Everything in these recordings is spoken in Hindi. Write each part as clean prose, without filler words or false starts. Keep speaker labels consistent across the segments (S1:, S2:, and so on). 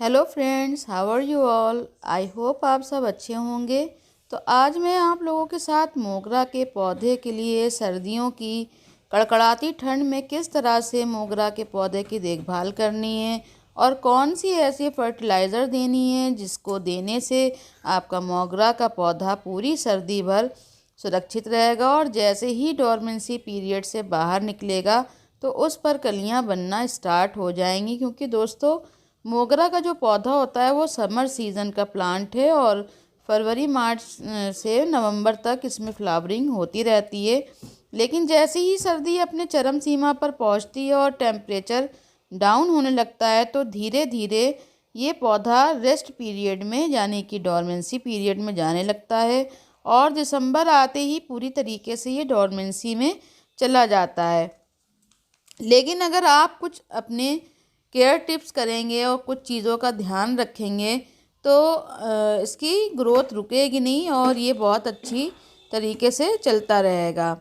S1: Hello friends, how are you all. I hope आप सब अच्छे होंगे। तो आज मैं आप लोगों के साथ मोगरा के पौधे के लिए सर्दियों की कड़कड़ाती ठंड में किस तरह से मोगरा के पौधे की देखभाल करनी है और कौन सी ऐसी फर्टिलाइज़र देनी है जिसको देने से आपका मोगरा का पौधा पूरी सर्दी भर सुरक्षित रहेगा और जैसे ही डोरमेंसी पीरियड से बाहर निकलेगा तो उस पर कलियां बनना स्टार्ट हो जाएंगी। क्योंकि दोस्तों, मोगरा का जो पौधा होता है वो समर सीज़न का प्लांट है और फरवरी मार्च से नवंबर तक इसमें फ्लावरिंग होती रहती है। लेकिन जैसे ही सर्दी अपने चरम सीमा पर पहुंचती है और टेम्परेचर डाउन होने लगता है तो धीरे धीरे ये पौधा रेस्ट पीरियड में यानी कि डोरमेंसी पीरियड में जाने लगता है और दिसंबर आते ही पूरी तरीके से ये डोरमेंसी में चला जाता है। लेकिन अगर आप कुछ अपने केयर टिप्स करेंगे और कुछ चीज़ों का ध्यान रखेंगे तो इसकी ग्रोथ रुकेगी नहीं और ये बहुत अच्छी तरीके से चलता रहेगा।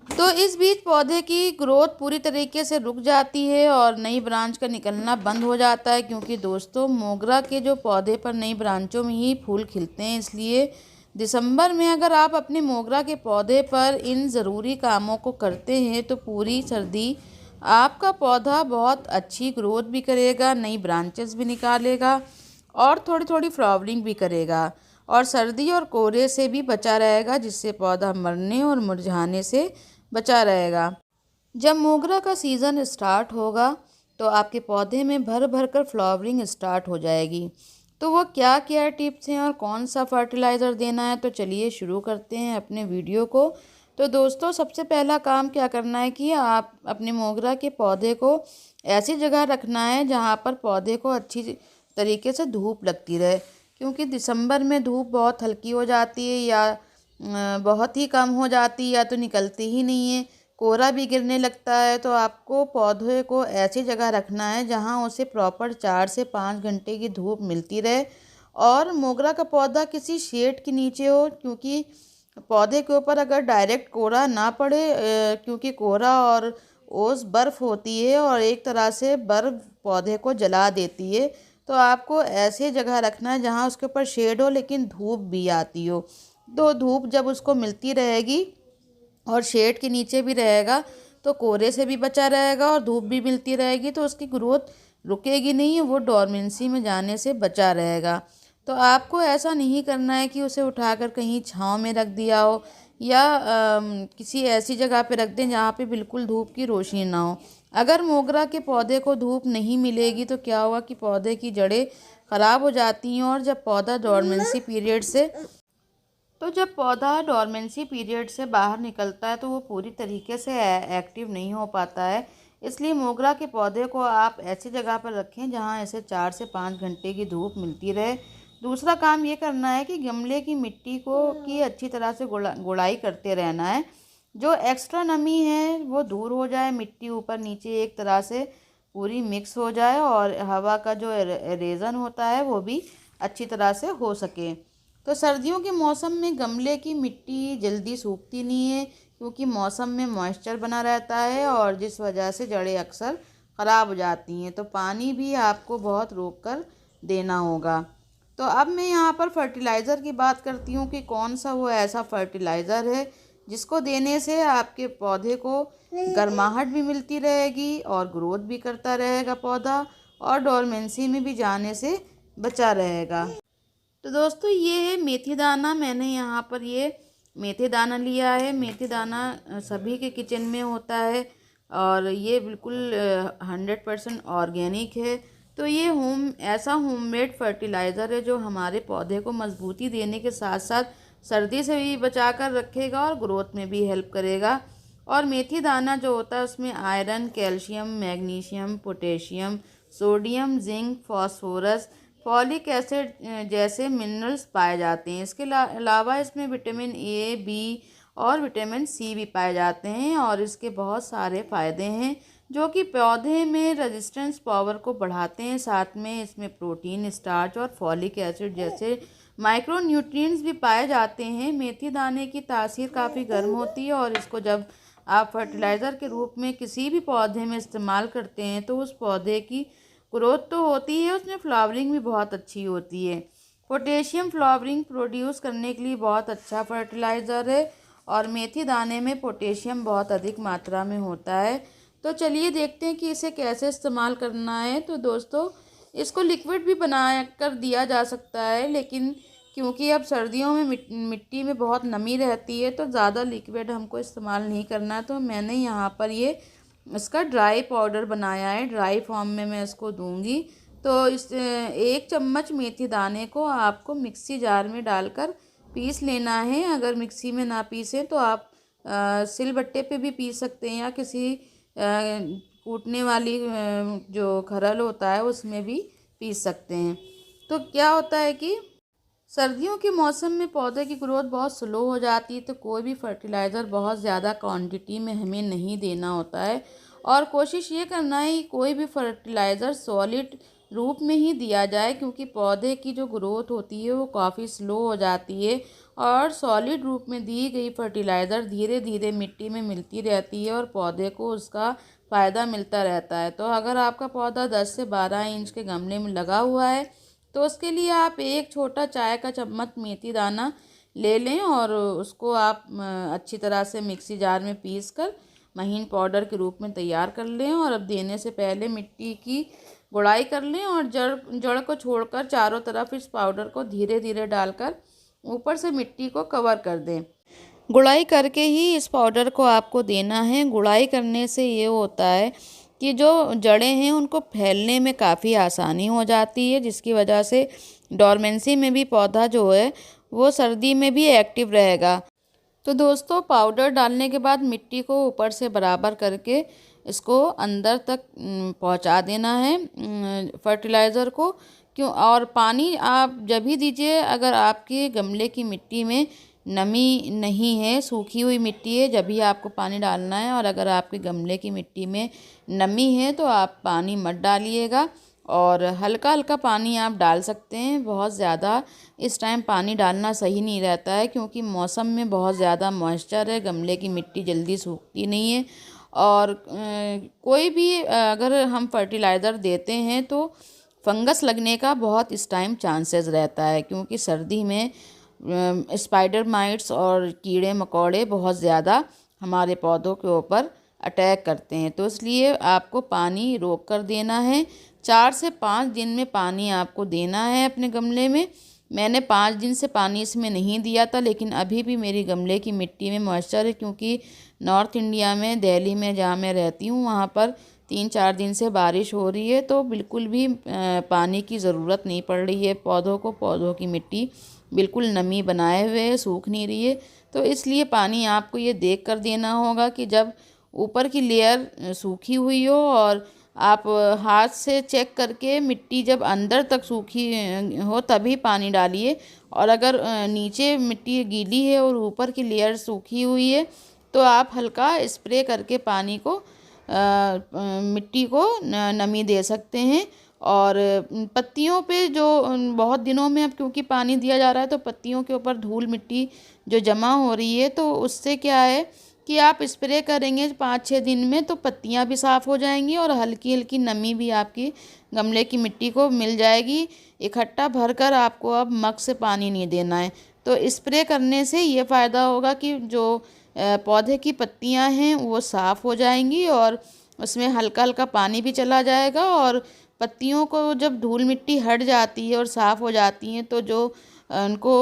S1: तो इस बीच पौधे की ग्रोथ पूरी तरीके से रुक जाती है और नई ब्रांच का निकलना बंद हो जाता है। क्योंकि दोस्तों, मोगरा के जो पौधे पर नई ब्रांचों में ही फूल खिलते हैं, इसलिए दिसंबर में अगर आप अपने मोगरा के पौधे पर इन ज़रूरी कामों को करते हैं तो पूरी सर्दी आपका पौधा बहुत अच्छी ग्रोथ भी करेगा, नई ब्रांचेस भी निकालेगा और थोड़ी थोड़ी फ्लावरिंग भी करेगा और सर्दी और कोहरे से भी बचा रहेगा, जिससे पौधा मरने और मुरझाने से बचा रहेगा। जब मोगरा का सीज़न स्टार्ट होगा तो आपके पौधे में भर भर कर फ्लावरिंग स्टार्ट हो जाएगी। तो वो क्या क्या टिप्स हैं और कौन सा फर्टिलाइज़र देना है, तो चलिए शुरू करते हैं अपने वीडियो को। तो दोस्तों, सबसे पहला काम क्या करना है कि आप अपने मोगरा के पौधे को ऐसी जगह रखना है जहाँ पर पौधे को अच्छी तरीके से धूप लगती रहे। क्योंकि दिसंबर में धूप बहुत हल्की हो जाती है या बहुत ही कम हो जाती है या तो निकलती ही नहीं है, कोहरा भी गिरने लगता है। तो आपको पौधे को ऐसी जगह रखना है जहाँ उसे प्रॉपर 4 से 5 घंटे की धूप मिलती रहे और मोगरा का पौधा किसी शेड के नीचे हो। क्योंकि पौधे के ऊपर अगर डायरेक्ट कोहरा ना पड़े, क्योंकि कोहरा और ओस बर्फ़ होती है और एक तरह से बर्फ़ पौधे को जला देती है। तो आपको ऐसे जगह रखना है जहाँ उसके ऊपर शेड हो लेकिन धूप भी आती हो। तो धूप जब उसको मिलती रहेगी और शेड के नीचे भी रहेगा तो कोहरे से भी बचा रहेगा और धूप भी मिलती रहेगी, तो उसकी ग्रोथ रुकेगी नहीं, वो डोरमेंसी में जाने से बचा रहेगा। तो आपको ऐसा नहीं करना है कि उसे उठाकर कहीं छांव में रख दिया हो या किसी ऐसी जगह पे रख दें जहाँ पे बिल्कुल धूप की रोशनी ना हो। अगर मोगरा के पौधे को धूप नहीं मिलेगी तो क्या होगा कि पौधे की जड़ें ख़राब हो जाती हैं और जब पौधा डोरमेंसी पीरियड से बाहर निकलता है तो वो पूरी तरीके से एक्टिव नहीं हो पाता है। इसलिए मोगरा के पौधे को आप ऐसी जगह पर रखें जहां इसे 4 से 5 घंटे की धूप मिलती रहे। दूसरा काम ये करना है कि गमले की मिट्टी को की अच्छी तरह से गुड़ाई करते रहना है। जो एक्स्ट्रा नमी है वो दूर हो जाए, मिट्टी ऊपर नीचे एक तरह से पूरी मिक्स हो जाए और हवा का जो एरेजन होता है वो भी अच्छी तरह से हो सके। तो सर्दियों के मौसम में गमले की मिट्टी जल्दी सूखती नहीं है क्योंकि मौसम में मॉइस्चर बना रहता है और जिस वजह से जड़ें अक्सर ख़राब हो जाती हैं। तो पानी भी आपको बहुत रोक कर देना होगा। तो अब मैं यहाँ पर फर्टिलाइज़र की बात करती हूँ कि कौन सा वो ऐसा फर्टिलाइज़र है जिसको देने से आपके पौधे को गर्माहट भी मिलती रहेगी और ग्रोथ भी करता रहेगा पौधा और डोरमेंसी में भी जाने से बचा रहेगा। तो दोस्तों, ये है मेथी दाना। मैंने यहाँ पर ये मेथी दाना लिया है। मेथी दाना सभी के किचन में होता है और ये बिल्कुल 100% ऑर्गेनिक है। तो ये ऐसा होममेड फर्टिलाइज़र है जो हमारे पौधे को मजबूती देने के साथ साथ सर्दी से भी बचा कर रखेगा और ग्रोथ में भी हेल्प करेगा। और मेथी दाना जो होता है उसमें iron, calcium, magnesium, potassium, sodium, zinc, phosphorus, folic acid जैसे मिनरल्स पाए जाते हैं। इसके अलावा इसमें विटामिन ए, बी और विटामिन सी भी पाए जाते हैं और इसके बहुत सारे फ़ायदे हैं जो कि पौधे में रेजिस्टेंस पावर को बढ़ाते हैं। साथ में इसमें प्रोटीन, स्टार्च और फॉलिक एसिड जैसे माइक्रो न्यूट्रिएंट्स भी पाए जाते हैं। मेथी दाने की तासीर काफ़ी गर्म होती है और इसको जब आप फर्टिलाइज़र के रूप में किसी भी पौधे में इस्तेमाल करते हैं तो उस पौधे की ग्रोथ तो होती है, उसमें फ्लावरिंग भी बहुत अच्छी होती है। पोटेशियम फ्लावरिंग प्रोड्यूस करने के लिए बहुत अच्छा फर्टिलाइज़र है और मेथी दाने में पोटेशियम बहुत अधिक मात्रा में होता है। तो चलिए देखते हैं कि इसे कैसे इस्तेमाल करना है। तो दोस्तों, इसको लिक्विड भी बना कर दिया जा सकता है, लेकिन क्योंकि अब सर्दियों में मिट्टी में बहुत नमी रहती है तो ज़्यादा लिक्विड हमको इस्तेमाल नहीं करना। तो मैंने यहाँ पर ये इसका ड्राई पाउडर बनाया है, ड्राई फॉर्म में मैं इसको दूंगी। तो इस 1 चम्मच मेथी दाने को आपको मिक्सी जार में डालकर पीस लेना है। अगर मिक्सी में ना पीसें तो आप सिलबट्टे पे भी पीस सकते हैं या किसी कूटने वाली जो खरल होता है उसमें भी पीस सकते हैं। तो क्या होता है कि सर्दियों के मौसम में पौधे की ग्रोथ बहुत स्लो हो जाती है, तो कोई भी फर्टिलाइज़र बहुत ज़्यादा क्वांटिटी में हमें नहीं देना होता है और कोशिश ये करना है कि कोई भी फर्टिलाइज़र सॉलिड रूप में ही दिया जाए, क्योंकि पौधे की जो ग्रोथ होती है वो काफ़ी स्लो हो जाती है और सॉलिड रूप में दी गई फर्टिलाइज़र धीरे धीरे मिट्टी में मिलती रहती है और पौधे को उसका फ़ायदा मिलता रहता है। तो अगर आपका पौधा 10 से 12 इंच के गमले में लगा हुआ है तो उसके लिए आप एक छोटा चाय का चम्मच मेथी दाना ले लें और उसको आप अच्छी तरह से मिक्सी जार में पीस कर महीन पाउडर के रूप में तैयार कर लें। और अब देने से पहले मिट्टी की गुड़ाई कर लें और जड़ जड़ को छोड़कर चारों तरफ इस पाउडर को धीरे धीरे डालकर ऊपर से मिट्टी को कवर कर दें। गुड़ाई करके ही इस पाउडर को आपको देना है। गुड़ाई करने से ये होता है कि जो जड़ें हैं उनको फैलने में काफ़ी आसानी हो जाती है, जिसकी वजह से डोरमेंसी में भी पौधा जो है वो सर्दी में भी एक्टिव रहेगा। तो दोस्तों, पाउडर डालने के बाद मिट्टी को ऊपर से बराबर करके इसको अंदर तक पहुंचा देना है फर्टिलाइज़र को। क्यों और पानी आप जब भी दीजिए अगर आपके गमले की मिट्टी में नमी नहीं है, सूखी हुई मिट्टी है, जब भी आपको पानी डालना है। और अगर आपके गमले की मिट्टी में नमी है तो आप पानी मत डालिएगा और हल्का हल्का पानी आप डाल सकते हैं। बहुत ज़्यादा इस टाइम पानी डालना सही नहीं रहता है, क्योंकि मौसम में बहुत ज़्यादा मॉइस्चर है, गमले की मिट्टी जल्दी सूखती नहीं है। और कोई भी अगर हम फर्टिलाइज़र देते हैं तो फंगस लगने का बहुत इस टाइम चांसेस रहता है, क्योंकि सर्दी में स्पाइडर माइट्स और कीड़े मकोड़े बहुत ज़्यादा हमारे पौधों के ऊपर अटैक करते हैं। तो इसलिए आपको पानी रोक कर देना है। 4 से 5 दिन में पानी आपको देना है अपने गमले में। मैंने 5 दिन से पानी इसमें नहीं दिया था, लेकिन अभी भी मेरी गमले की मिट्टी में मॉइस्चर है, क्योंकि नॉर्थ इंडिया में दिल्ली में जहाँ मैं रहती हूँ वहाँ पर 3-4 दिन से बारिश हो रही है, तो बिल्कुल भी पानी की ज़रूरत नहीं पड़ रही है पौधों को। पौधों की मिट्टी बिल्कुल नमी बनाए हुए है, सूख नहीं रही है। तो इसलिए पानी आपको ये देख कर देना होगा कि जब ऊपर की लेयर सूखी हुई हो और आप हाथ से चेक करके मिट्टी जब अंदर तक सूखी हो तभी पानी डालिए। और अगर नीचे मिट्टी गीली है और ऊपर की लेयर सूखी हुई है तो आप हल्का स्प्रे करके पानी को मिट्टी को नमी दे सकते हैं। और पत्तियों पे जो बहुत दिनों में अब क्योंकि पानी दिया जा रहा है तो पत्तियों के ऊपर धूल मिट्टी जो जमा हो रही है, तो उससे क्या है कि आप स्प्रे करेंगे 5-6 दिन में तो पत्तियां भी साफ़ हो जाएंगी और हल्की हल्की नमी भी आपकी गमले की मिट्टी को मिल जाएगी। इकट्ठा भरकर आपको अब मग से पानी नहीं देना है। तो स्प्रे करने से ये फ़ायदा होगा कि जो पौधे की पत्तियां हैं वो साफ़ हो जाएंगी और उसमें हल्का हल्का पानी भी चला जाएगा। और पत्तियों को जब धूल मिट्टी हट जाती है और साफ़ हो जाती हैं तो जो उनको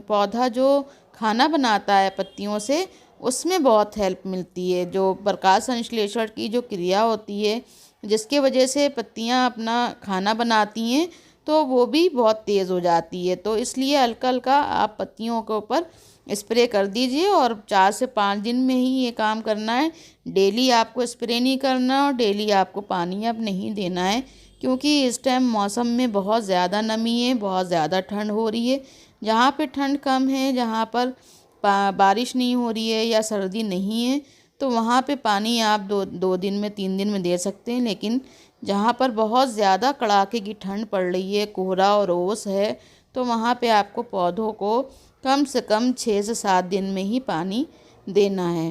S1: पौधा जो खाना बनाता है पत्तियों से, उसमें बहुत हेल्प मिलती है। जो प्रकाश संश्लेषण की जो क्रिया होती है जिसके वजह से पत्तियां अपना खाना बनाती हैं, तो वो भी बहुत तेज़ हो जाती है। तो इसलिए हल्का हल्का आप पत्तियों के ऊपर स्प्रे कर दीजिए और 4 से 5 दिन में ही ये काम करना है। डेली आपको स्प्रे नहीं करना और डेली आपको पानी अब नहीं देना है, क्योंकि इस टाइम मौसम में बहुत ज़्यादा नमी है, बहुत ज़्यादा ठंड हो रही है। जहाँ पे ठंड कम है, जहाँ पर बारिश नहीं हो रही है या सर्दी नहीं है, तो वहाँ पे पानी आप 2 दिन में 3 दिन में दे सकते हैं। लेकिन जहाँ पर बहुत ज़्यादा कड़ाके की ठंड पड़ रही है, कोहरा और ओस है, तो वहाँ पे आपको पौधों को कम से कम 6 से 7 दिन में ही पानी देना है।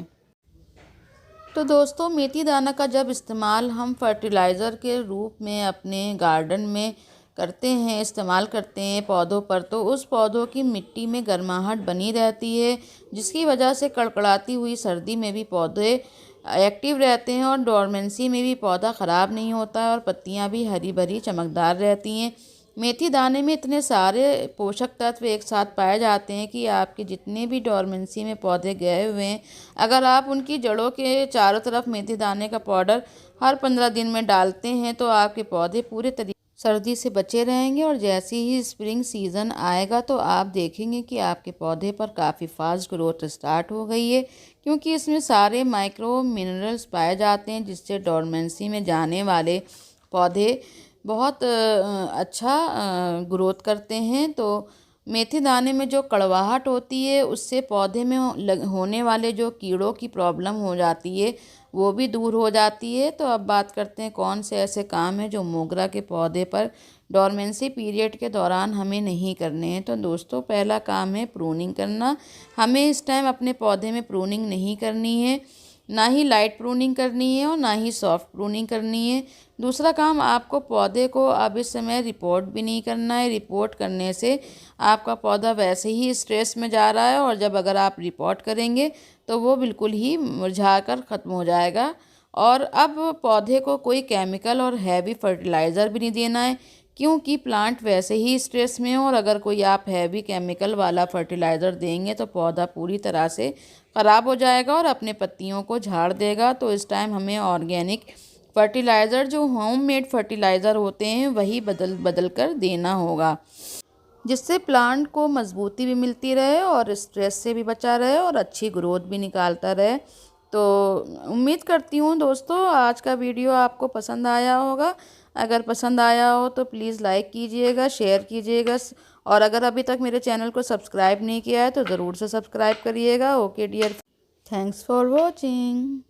S1: तो दोस्तों, मेथी दाना का जब इस्तेमाल हम फर्टिलाइज़र के रूप में अपने गार्डन में करते हैं, इस्तेमाल करते हैं पौधों पर, तो उस पौधों की मिट्टी में गर्माहट बनी रहती है, जिसकी वजह से कड़कड़ाती हुई सर्दी में भी पौधे एक्टिव रहते हैं और डोरमेंसी में भी पौधा ख़राब नहीं होता है और पत्तियां भी हरी भरी चमकदार रहती हैं। मेथी दाने में इतने सारे पोषक तत्व एक साथ पाए जाते हैं कि आपके जितने भी डोरमेंसी में पौधे गए हुए हैं, अगर आप उनकी जड़ों के चारों तरफ मेथी दाने का पाउडर हर 15 दिन में डालते हैं तो आपके पौधे पूरे तरीके सर्दी से बचे रहेंगे। और जैसे ही स्प्रिंग सीज़न आएगा तो आप देखेंगे कि आपके पौधे पर काफ़ी फास्ट ग्रोथ स्टार्ट हो गई है, क्योंकि इसमें सारे माइक्रो मिनरल्स पाए जाते हैं जिससे डोरमेंसी में जाने वाले पौधे बहुत अच्छा ग्रोथ करते हैं। तो मेथी दाने में जो कड़वाहट होती है उससे पौधे में होने वाले जो कीड़ों की प्रॉब्लम हो जाती है वो भी दूर हो जाती है। तो अब बात करते हैं कौन से ऐसे काम हैं जो मोगरा के पौधे पर डोरमेंसी पीरियड के दौरान हमें नहीं करने हैं। तो दोस्तों, पहला काम है प्रूनिंग करना। हमें इस टाइम अपने पौधे में प्रूनिंग नहीं करनी है, ना ही लाइट प्रूनिंग करनी है और ना ही सॉफ्ट प्रूनिंग करनी है। दूसरा काम, आपको पौधे को अब इस समय रिपोर्ट भी नहीं करना है। रिपोर्ट करने से आपका पौधा वैसे ही स्ट्रेस में जा रहा है और जब अगर आप रिपोर्ट करेंगे तो वो बिल्कुल ही मुरझा कर ख़त्म हो जाएगा। और अब पौधे को कोई केमिकल और हैवी फर्टिलाइज़र भी नहीं देना है, क्योंकि प्लांट वैसे ही स्ट्रेस में हो और अगर कोई आप हैवी केमिकल वाला फर्टिलाइज़र देंगे तो पौधा पूरी तरह से ख़राब हो जाएगा और अपने पत्तियों को झाड़ देगा। तो इस टाइम हमें ऑर्गेनिक फर्टिलाइज़र, जो होममेड फर्टिलाइज़र होते हैं, वही बदल कर देना होगा, जिससे प्लांट को मजबूती भी मिलती रहे और स्ट्रेस से भी बचा रहे और अच्छी ग्रोथ भी निकालता रहे। तो उम्मीद करती हूँ दोस्तों आज का वीडियो आपको पसंद आया होगा। अगर पसंद आया हो तो प्लीज़ लाइक कीजिएगा, शेयर कीजिएगा और अगर अभी तक मेरे चैनल को सब्सक्राइब नहीं किया है तो ज़रूर से सब्सक्राइब करिएगा। Okay dear, thanks for watching.